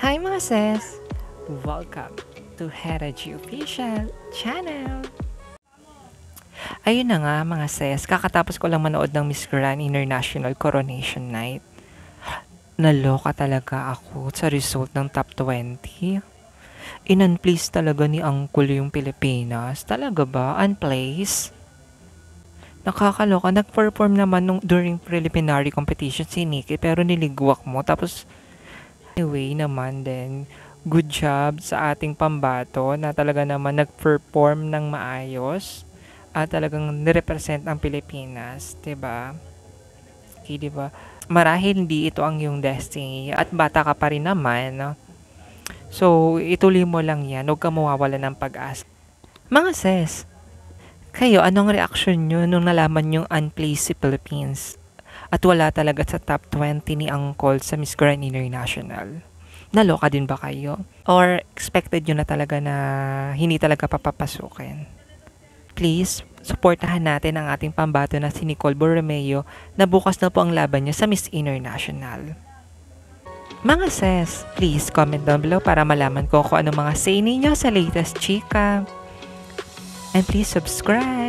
Hi mga sis! Welcome to Heraji Official Channel! Ayun na nga mga sis, kakatapos ko lang manood ng Miss Grand International Coronation Night. Naloka talaga ako sa result ng top 20. In-unplace talaga ni Uncle yung Pilipinas. Talaga ba? Unplace? Nakakaloka. Nag-perform naman during preliminary competition si Nikki pero niligwak mo. Tapos anyway naman din, good job sa ating pambato na talaga naman nag-perform ng maayos at talagang nirepresent ang Pilipinas, 'di ba? Okay, 'di ba? Marahil hindi ito ang iyong destiny at bata ka pa rin naman, no? So, ituloy mo lang 'yan, huwag kang mawawalan ng pag-asa. Mga sis, kayo, anong reaction nyo nung nalaman yung unplaced si Philippines? At wala talaga sa top 20 ni Uncle sa Miss Grand International. Naloka din ba kayo? Or expected nyo na talaga na hindi talaga papapasukin? Please, supportahan natin ang ating pambato na si Nicole Borromeo na bukas na po ang laban niya sa Miss International. Mga sis, please comment down below para malaman ko kung ano mga say ninyo sa latest chika. And please subscribe.